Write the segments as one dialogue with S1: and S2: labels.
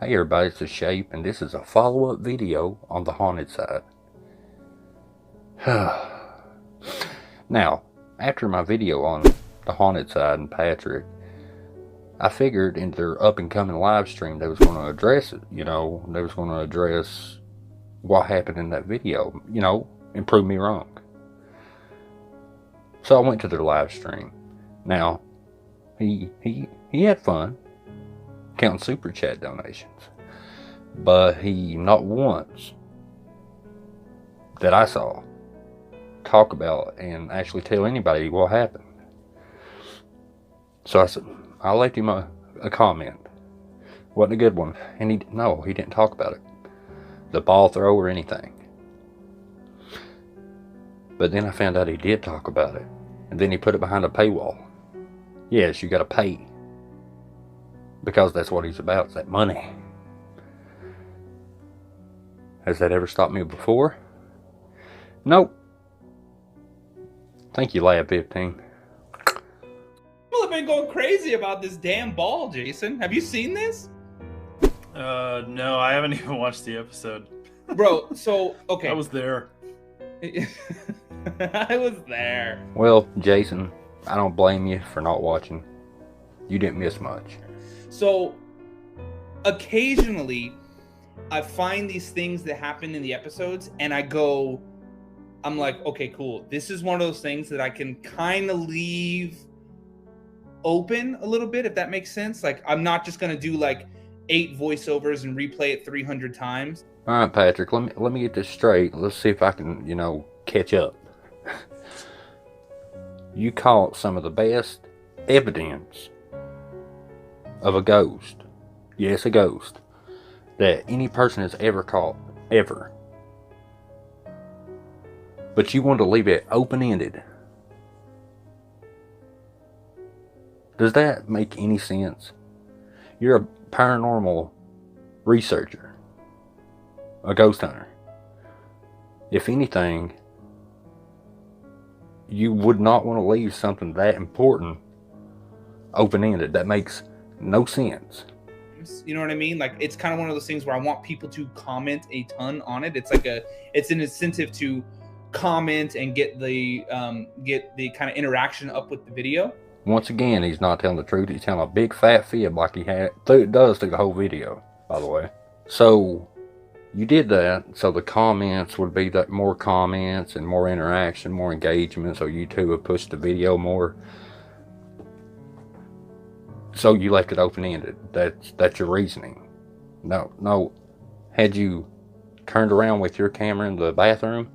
S1: Hey everybody, it's the Shape, and this is a follow-up video on the haunted side. Now, after my video on the haunted side and Patrick, I figured in their up-and-coming live stream they was going to address it. They was going to address what happened in that video, and prove me wrong. So I went to their live stream. Now, he had fun counting super chat donations, but he not once that I saw talk about and actually tell anybody what happened. So I left him a comment. Wasn't a good one, and he didn't talk about it, the ball throw or anything. But then I found out he did talk about it, and then he put it behind a paywall. Yes, you gotta pay, because that's what he's about, it's that money. Has that ever stopped me before? Nope. Thank you, Lab 15.
S2: People have been going crazy about this damn ball, Jason. Have you seen this?
S3: No, I haven't even watched the episode.
S2: Bro, so, okay.
S3: I was there.
S2: I was there.
S1: Well, Jason, I don't blame you for not watching. You didn't miss much.
S2: So, occasionally, I find these things that happen in the episodes, and I'm like, okay, cool. This is one of those things that I can kind of leave open a little bit, if that makes sense. Like, I'm not just going to do like 8 voiceovers and replay it 300 times.
S1: All right, Patrick, let me get this straight. Let's see if I can, catch up. You caught some of the best evidence of a ghost. Yes, a ghost. That any person has ever caught. Ever. But you want to leave it open-ended. Does that make any sense? You're a paranormal researcher. A ghost hunter. If anything, you would not want to leave something that important open-ended. That makes no sense.
S2: You know what I mean? Like, it's kind of one of those things where I want people to comment a ton on it. It's an incentive to comment and get the kind of interaction up with the video.
S1: Once again, he's not telling the truth. He's telling a big fat fib like he does through the whole video, by the way. So you did that, so the comments would be that more comments and more interaction, more engagement, so YouTube would push the video more. So you left it open-ended. That's your reasoning. No. Had you turned around with your camera in the bathroom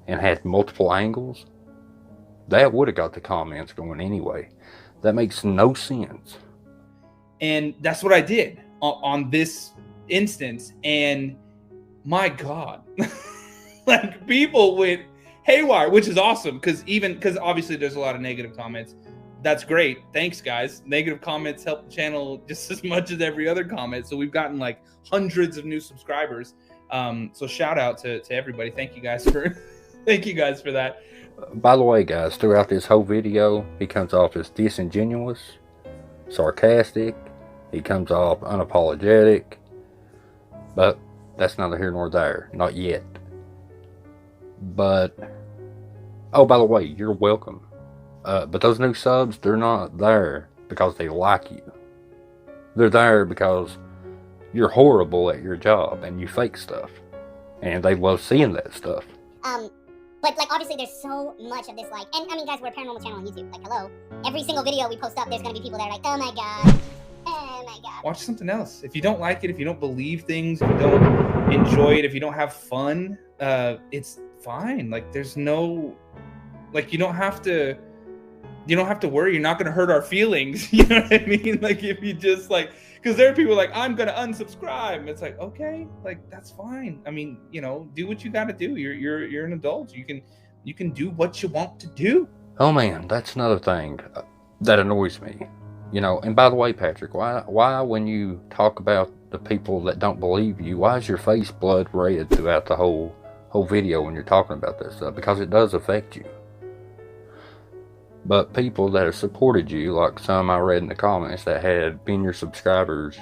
S1: and had multiple angles, that would have got the comments going anyway. That makes no sense.
S2: And that's what I did on this instance. And my God, like, people went haywire, which is awesome. Because obviously there's a lot of negative comments. That's great. Thanks, guys. Negative comments help the channel just as much as every other comment. So we've gotten like hundreds of new subscribers. So shout out to everybody. Thank you guys for that.
S1: By the way, guys, throughout this whole video, he comes off as disingenuous, sarcastic. He comes off unapologetic. But that's neither here nor there. Not yet. But, oh, by the way, you're welcome. But those new subs, they're not there because they like you. They're there because you're horrible at your job and you fake stuff. And they love seeing that stuff.
S4: But, like, obviously there's so much of this, like, and I mean, guys, we're a paranormal channel on YouTube. Like, hello. Every single video we post up, there's going to be people that are like, oh my God. Oh my God.
S2: Watch something else. If you don't like it, if you don't believe things, if you don't enjoy it, if you don't have fun, it's fine. Like, there's no, like, you don't have to worry. You're not going to hurt our feelings. You know what I mean? Like, if you just, like, because there are people like, I'm going to unsubscribe. It's like, okay, like, that's fine. I mean, do what you got to do. You're an adult. You can do what you want to do.
S1: Oh man, that's another thing that annoys me. And by the way, Patrick, why when you talk about the people that don't believe you, why is your face blood red throughout the whole video when you're talking about this stuff? Because it does affect you. But people that have supported you, like some I read in the comments that had been your subscribers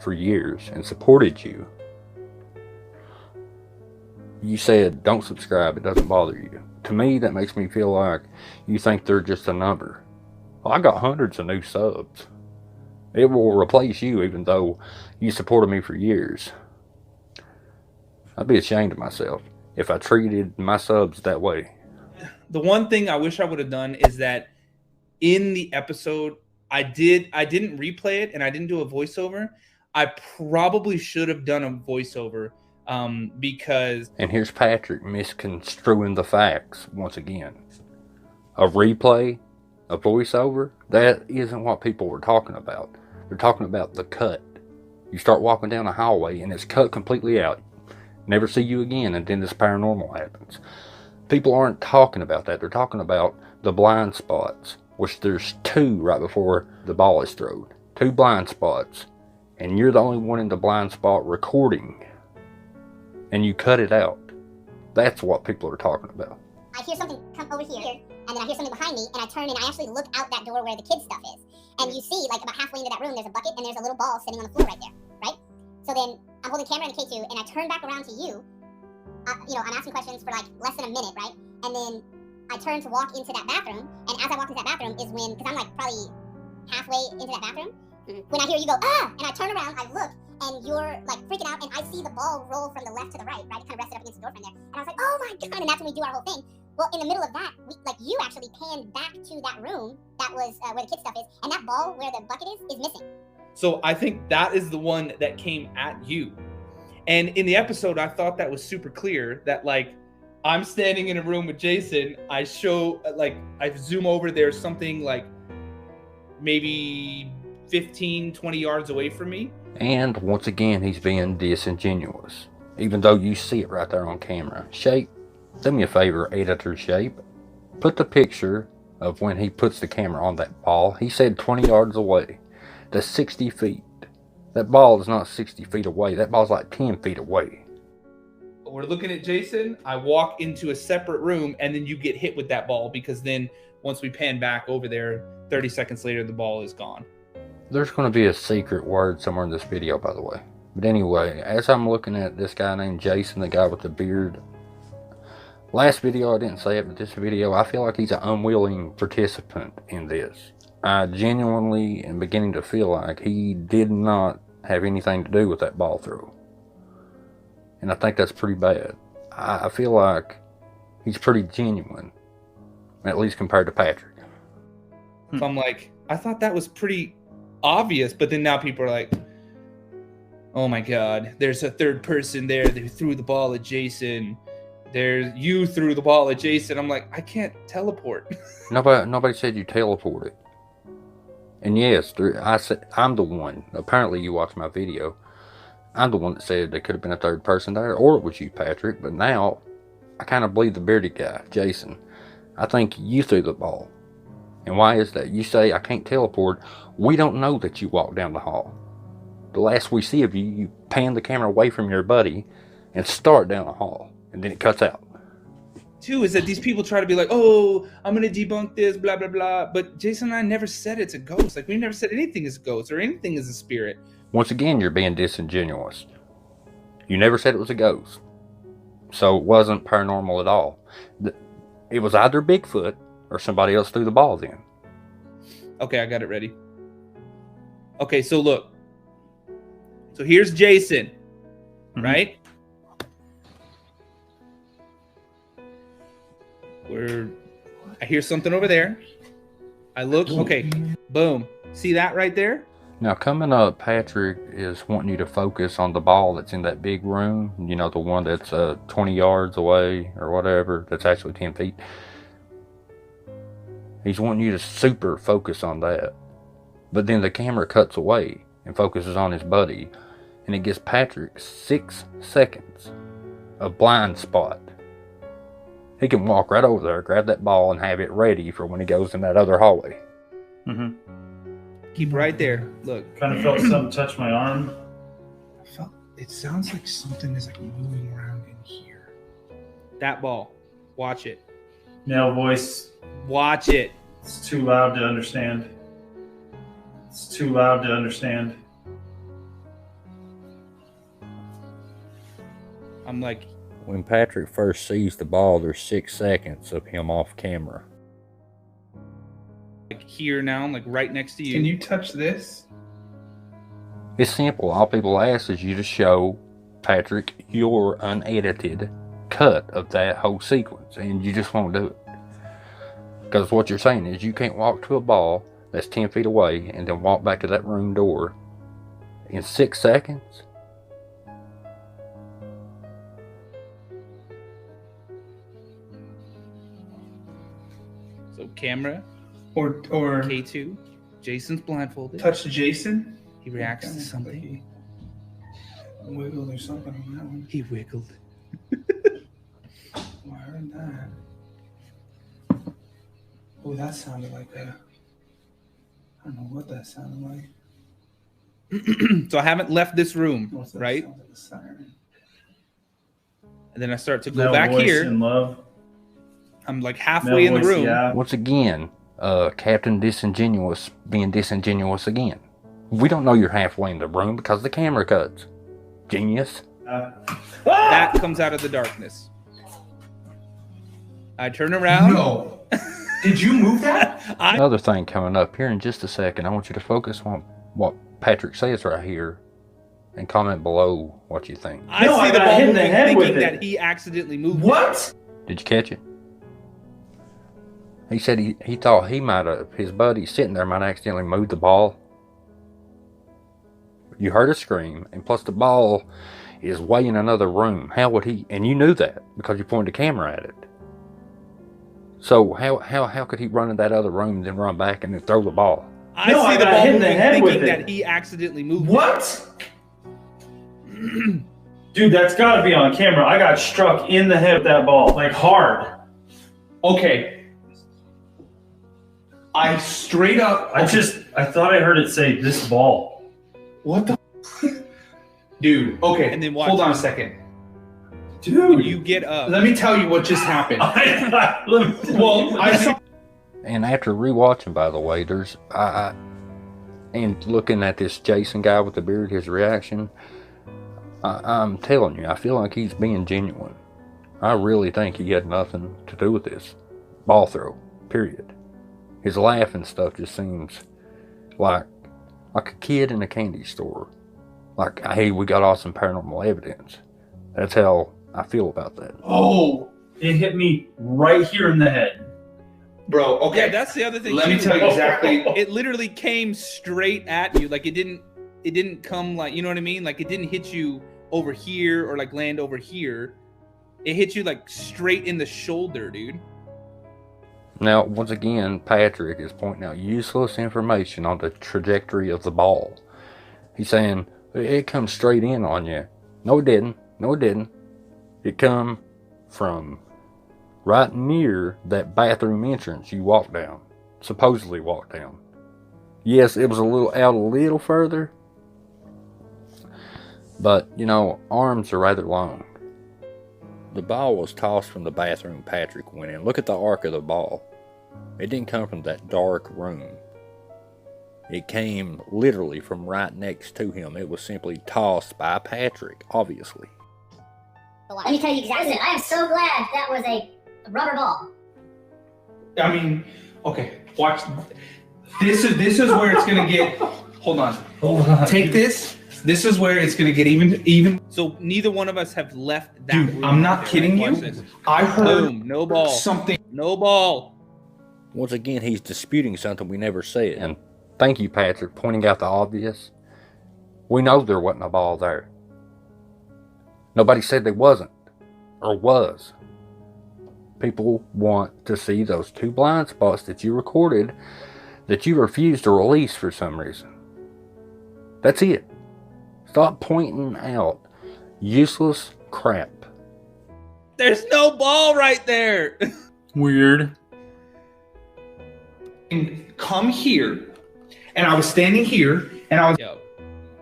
S1: for years and supported you, you said, don't subscribe, it doesn't bother you. To me, that makes me feel like you think they're just a number. Well, I got hundreds of new subs. It will replace you even though you supported me for years. I'd be ashamed of myself if I treated my subs that way.
S2: The one thing I wish I would have done is that in the episode, I didn't replay it and I didn't do a voiceover. I probably should have done a voiceover because...
S1: And here's Patrick misconstruing the facts once again. A replay, a voiceover, that isn't what people were talking about. They're talking about the cut. You start walking down a hallway and it's cut completely out. Never see you again, and then this paranormal happens. People aren't talking about that. They're talking about the blind spots, which there's 2 right before the ball is thrown. 2 blind spots. And you're the only one in the blind spot recording. And you cut it out. That's what people are talking about.
S4: I hear something come over here, and then I hear something behind me, and I turn and I actually look out that door where the kid stuff is. And you see, like, about halfway into that room, there's a bucket and there's a little ball sitting on the floor right there, right? So then I'm holding the camera and the K2, and I turn back around to you. I'm asking questions for like less than a minute, right? And then I turn to walk into that bathroom, and as I walk into that bathroom is when, because I'm like probably halfway into that bathroom, when I hear you go, ah! And I turn around, I look, and you're like freaking out, and I see the ball roll from the left to the right, right? It kind of rested up against the door from there. And I was like, oh my God, and that's when we do our whole thing. Well, in the middle of that, you actually panned back to that room that was where the kid stuff is, and that ball where the bucket is missing. So
S2: I think that is the one that came at you. And in the episode, I thought that was super clear that, like, I'm standing in a room with Jason. I show, like, I zoom over, there's something like maybe 15, 20 yards away from me.
S1: And once again, he's being disingenuous, even though you see it right there on camera. Shape, do me a favor, editor Shape. Put the picture of when he puts the camera on that ball. He said 20 yards away. That's 60 feet. That ball is not 60 feet away. That ball's like 10 feet away.
S2: We're looking at Jason. I walk into a separate room, and then you get hit with that ball, because then once we pan back over there, 30 seconds later, the ball is gone.
S1: There's going to be a secret word somewhere in this video, by the way. But anyway, as I'm looking at this guy named Jason, the guy with the beard. Last video, I didn't say it, but this video, I feel like he's an unwilling participant in this. I genuinely am beginning to feel like he did not have anything to do with that ball throw. And I think that's pretty bad. I feel like he's pretty genuine, at least compared to Patrick.
S2: So I'm like, I thought that was pretty obvious, but then now people are like, oh my God, there's a third person there that threw the ball at Jason. You threw the ball at Jason. I'm like, I can't teleport.
S1: Nobody said you teleported. And yes, I'm the one. Apparently you watched my video. I'm the one that said there could have been a third person there, or it was you, Patrick. But now, I kind of believe the bearded guy, Jason. I think you threw the ball. And why is that? You say, I can't teleport. We don't know that you walked down the hall. The last we see of you, you pan the camera away from your buddy and start down the hall. And then it cuts out.
S2: Too, is that these people try to be like, oh, I'm going to debunk this, blah, blah, blah. But Jason and I never said it's a ghost. Like, we never said anything is a ghost or anything is a spirit.
S1: Once again, you're being disingenuous. You never said it was a ghost. So it wasn't paranormal at all. It was either Bigfoot or somebody else threw the ball then.
S2: Okay, I got it ready. Okay, so look. So here's Jason, right? I hear something over there. I look, okay, boom. See that right there?
S1: Now coming up, Patrick is wanting you to focus on the ball that's in that big room. You know, the one that's 20 yards away or whatever. That's actually 10 feet. He's wanting you to super focus on that. But then the camera cuts away and focuses on his buddy. And it gives Patrick 6 seconds of blind spot. He can walk right over there, grab that ball, and have it ready for when he goes in that other hallway.
S2: Keep right there. Look.
S3: Kind of felt something touch my arm.
S2: It sounds like something is like moving around in here. That ball. Watch it.
S3: Male voice.
S2: Watch it.
S3: It's too loud to understand. It's too loud to understand.
S2: I'm like,
S1: When Patrick first sees the ball, there's 6 seconds of him off camera.
S2: here now, I'm like right next to you.
S5: Can you touch this?
S1: It's simple. All people ask is you to show Patrick your unedited cut of that whole sequence, and you just won't do it. Because what you're saying is you can't walk to a ball that's 10 feet away and then walk back to that room door in 6 seconds.
S2: So camera,
S5: Or
S2: K2, Jason's blindfolded.
S5: touch Jason?
S2: He reacts to something.
S5: Wiggled or something on that one.
S2: He wiggled.
S5: Oh, I heard that. Oh, that sounded like a... I don't know what that sounded like.
S2: So I haven't left this room,
S5: What's that?
S2: right?
S5: Sounds like a siren.
S2: And then I start to go
S3: Male
S2: back
S3: voice
S2: here.
S3: in love.
S2: I'm like halfway in the
S3: Male voice,
S2: room.
S3: yeah.
S1: Once again, Captain Disingenuous being disingenuous again. We don't know you're halfway in the room because the camera cuts. Genius.
S2: That comes out of the darkness. I turn around.
S5: No. Did you move that?
S1: Another thing coming up here in just a second. I want you to focus on what Patrick says right here and comment below what you think.
S2: I
S3: No,
S2: see
S3: I
S2: the
S3: got
S2: ball
S3: hit in the
S2: moving,
S3: head with
S2: thinking
S3: it.
S2: that he accidentally moved.
S5: What?
S1: Did you catch it? He said he thought he might have, his buddy sitting there might accidentally move the ball. You heard a scream, and plus the ball is way in another room. How would he, and you knew that because you pointed the camera at it. So how could he run in that other room and then run back and then throw the ball?
S2: I
S3: No,
S2: see
S3: I
S2: the
S3: got
S2: ball
S3: hit in the
S2: moving,
S3: head with
S2: thinking
S3: it.
S2: that he accidentally moved.
S5: What?
S3: Dude, that's got to be on camera. I got struck in the head with that ball, like hard.
S5: Okay. I straight up...
S3: I thought I heard it say this ball.
S5: What the... Dude, okay.
S2: And then watch.
S5: Hold on a second.
S2: When
S5: Dude.
S2: you get up.
S5: Let me tell you what just happened. Well, I saw...
S1: And after rewatching, by the way, there's and looking at this Jason guy with the beard, his reaction, I'm telling you, I feel like he's being genuine. I really think he had nothing to do with this ball throw, period. His laugh and stuff just seems like a kid in a candy store. Like, hey, we got awesome paranormal evidence. That's how I feel about that.
S5: Oh,
S3: It hit me right here in the head.
S5: bro, okay.
S2: Yeah, that's the other thing.
S5: Let me
S2: too.
S5: tell you exactly...
S2: It literally came straight at you. Like it didn't come like, you know what I mean? Like it didn't hit you over here or like land over here. It hit you like straight in the shoulder, dude.
S1: Now, once again, Patrick is pointing out useless information on the trajectory of the ball. He's saying, it comes straight in on you. No, it didn't. No, it didn't. It come from right near that bathroom entrance you walked down. Supposedly walked down. Yes, it was out a little further. But, you know, arms are rather long. The ball was tossed from the bathroom Patrick went in. Look at the arc of the ball. It didn't come from that dark room. It came literally from right next to him. It was simply tossed by Patrick, obviously.
S4: Let me tell you exactly. Listen, I am so glad that was a rubber ball.
S5: I mean, okay, watch. This is where it's gonna get... Hold on. Take this. This is where it's gonna get even...
S2: So neither one of us have left that
S5: Dude,
S2: room.
S5: I'm not
S2: right there.
S5: kidding
S2: Watch
S5: you.
S2: this.
S5: I heard
S2: Boom, no ball.
S5: something...
S2: No ball.
S1: Once again, he's disputing something we never said. And thank you, Patrick, pointing out the obvious. We know there wasn't a ball there. Nobody said there wasn't, or was. People want to see those 2 blind spots that you recorded that you refused to release for some reason. That's it. Stop pointing out useless crap.
S2: There's no ball right there.
S3: Weird.
S5: come here, and I was standing here, and I was...
S2: Yo.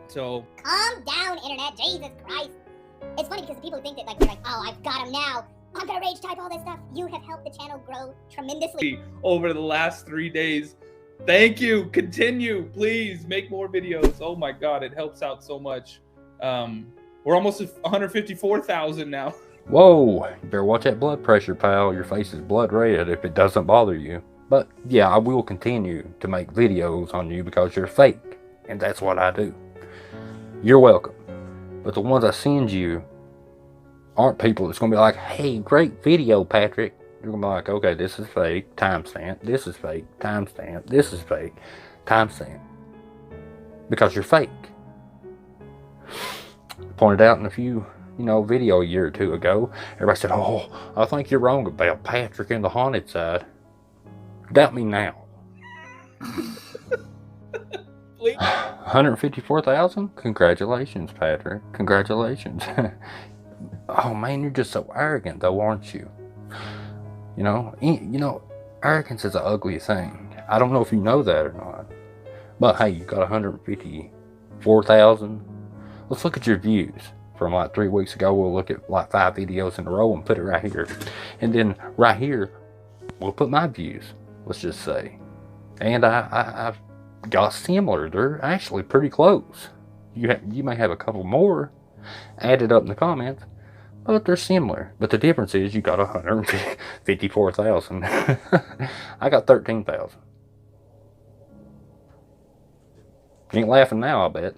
S2: So
S4: Calm down, internet. Jesus Christ. It's funny because people think that like they're like, oh, I've got him now. I'm gonna rage type all this stuff. You have helped the channel grow tremendously.
S2: over the last 3 days. Thank you. Continue. Please make more videos. Oh my God. It helps out so much. We're almost at 154,000 now.
S1: Whoa, you better watch that blood pressure, pal. Your face is blood red if it doesn't bother you. But yeah, I will continue to make videos on you because you're fake. And that's what I do. You're welcome. But the ones I send you aren't people that's going to be like, hey, great video, Patrick. You're going to be like, okay, this is fake, timestamp. This is fake, timestamp. This is fake, timestamp. Because you're fake. Pointed out in a few, video a year or two ago, everybody said, oh, I think you're wrong about Patrick and the haunted side. Doubt me now. 154,000? Congratulations, Patrick. Congratulations. Oh man, you're just so arrogant though, aren't you? Arrogance is an ugly thing. I don't know if you know that or not. But hey, you got 154,000. Let's look at your views from like 3 weeks ago. We'll look at like 5 videos in a row and put it right here. And then right here, we'll put my views, let's just say. And I've got similar. They're actually pretty close. You may have a couple more added up in the comments, but they're similar. But the difference is you got 154,000. I got 13,000. Ain't laughing now, I bet.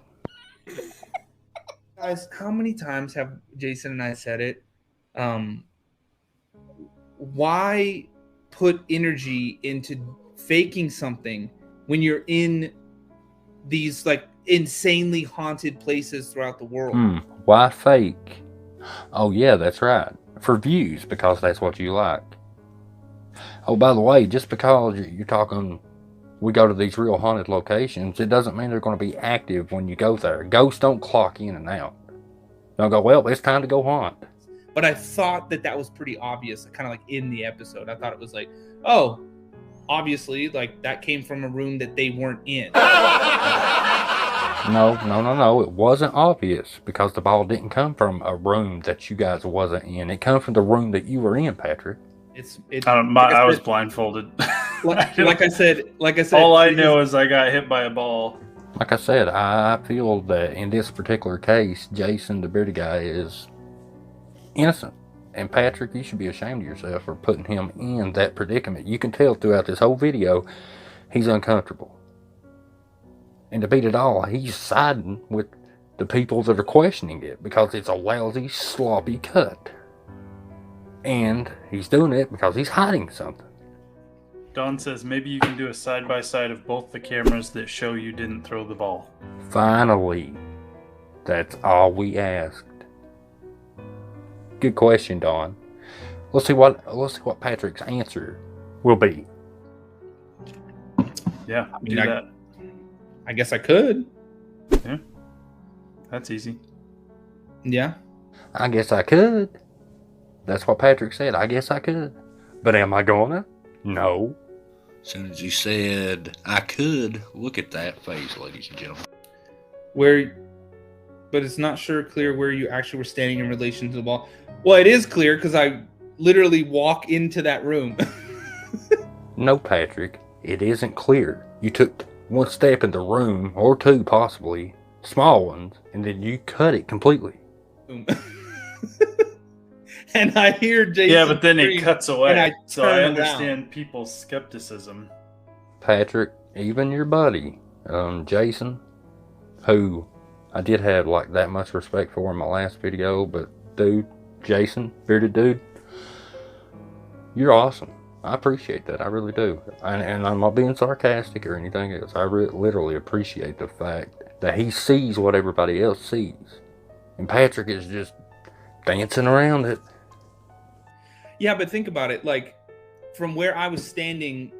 S2: Guys, how many times have Jason and I said it? Why put energy into faking something when you're in these like insanely haunted places throughout the world?
S1: Why fake? Oh yeah, that's right. For views, because that's what you like. Oh, by the way, just because you're talking, we go to these real haunted locations, it doesn't mean they're going to be active when you go there. Ghosts don't clock in and out. Don't go, well, it's time to go haunt.
S2: But I thought that was pretty obvious, kind of like in the episode. I thought it was like, oh, obviously, like that came from a room that they weren't in.
S1: No. It wasn't obvious because the ball didn't come from a room that you guys wasn't in. It come from the room that you were in, Patrick.
S3: I was blindfolded.
S2: like I said.
S3: All I know is I got hit by a ball.
S1: Like I said, I feel that in this particular case, Jason, the bearded guy, is innocent. And Patrick, you should be ashamed of yourself for putting him in that predicament. You can tell throughout this whole video, he's uncomfortable. And to beat it all, he's siding with the people that are questioning it because it's a lousy, sloppy cut. And he's doing it because he's hiding something.
S3: Don says maybe you can do a side-by-side of both the cameras that show you didn't throw the ball.
S1: Finally. That's all we asked. Good question, Don. Let's see what Patrick's answer will be.
S3: Yeah,
S2: do that. I guess I could.
S3: Yeah. That's easy.
S2: Yeah.
S1: I guess I could. That's what Patrick said. I guess I could. But am I gonna? No.
S6: As soon as you said I could, look at that face, ladies and gentlemen.
S2: But it's not clear where you actually were standing in relation to the ball. Well, it is clear because I literally walk into that room.
S1: No, Patrick, it isn't clear. You took one step in the room, or two possibly, small ones, and then you cut it completely.
S2: And I hear Jason.
S3: Yeah, but then it cuts away. So I understand
S2: around.
S3: people's skepticism.
S1: Patrick, even your buddy, Jason, who I did have like that much respect for in my last video, but dude, Jason, bearded dude, you're awesome. I appreciate that. I really do. And I'm not being sarcastic or anything else. I literally appreciate the fact that he sees what everybody else sees. And Patrick is just dancing around it.
S2: Yeah, but think about it. Like, from where I was standing,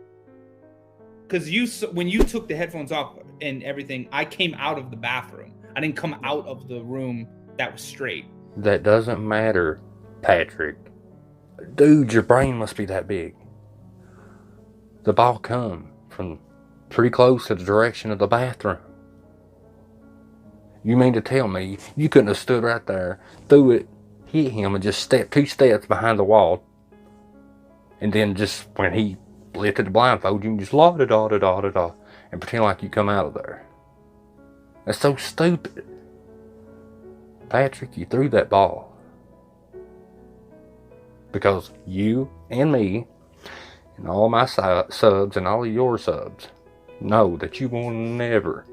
S2: because when you took the headphones off and everything, I came out of the bathroom. I didn't come out of the room that was straight.
S1: That doesn't matter, Patrick. Dude, your brain must be that big. The ball come from pretty close to the direction of the bathroom. You mean to tell me you couldn't have stood right there, threw it, hit him, and just stepped 2 steps behind the wall, and then just when he lifted the blindfold, you can just la-da-da-da-da-da-da and pretend like you come out of there? That's so stupid. Patrick, you threw that ball. Because you and me and all my subs and all of your subs know that you will never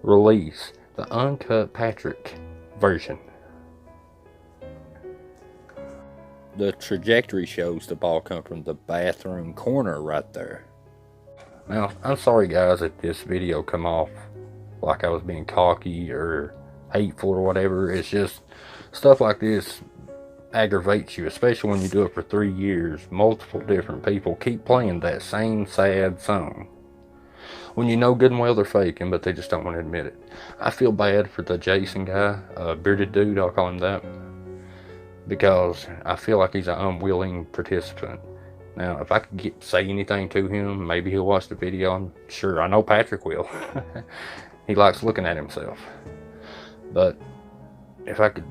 S1: release the uncut Patrick version. The trajectory shows the ball come from the bathroom corner right there. Now, I'm sorry guys if this video come off like I was being cocky or hateful or whatever. It's just stuff like this aggravates you, especially when you do it for 3 years. Multiple different people keep playing that same sad song when you know good and well they're faking, but they just don't want to admit it. I feel bad for the Jason guy, bearded dude, I'll call him that, because I feel like he's an unwilling participant. Now, if I could say anything to him, maybe he'll watch the video. I'm sure, I know Patrick will. He likes looking at himself. But if I could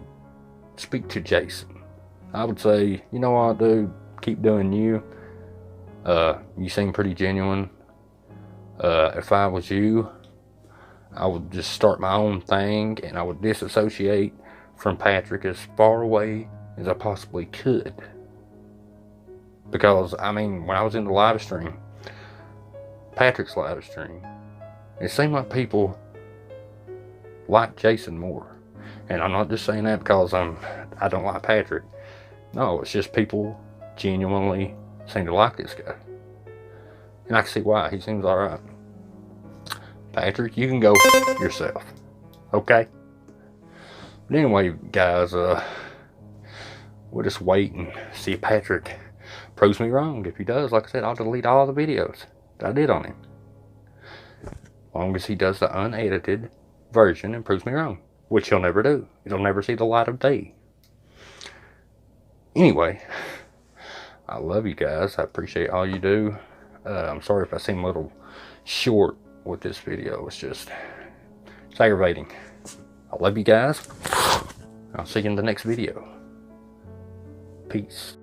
S1: speak to Jason, I would say, you know what, dude, keep doing you. You seem pretty genuine. If I was you, I would just start my own thing, and I would disassociate from Patrick as far away as I possibly could. Because, I mean, when I was in the live stream, Patrick's live stream, it seemed like people like Jason more. And I'm not just saying that because I don't like Patrick. No, it's just people genuinely seem to like this guy. And I can see why. He seems alright. Patrick, you can go yourself. Okay? But anyway, guys, we'll just wait and see if Patrick proves me wrong. If he does, like I said, I'll delete all the videos that I did on him. As long as he does the unedited version and proves me wrong. Which he'll never do. It'll never see the light of day. Anyway, I love you guys. I appreciate all you do. I'm sorry if I seem a little short with this video. It's aggravating. I love you guys. I'll see you in the next video. Peace.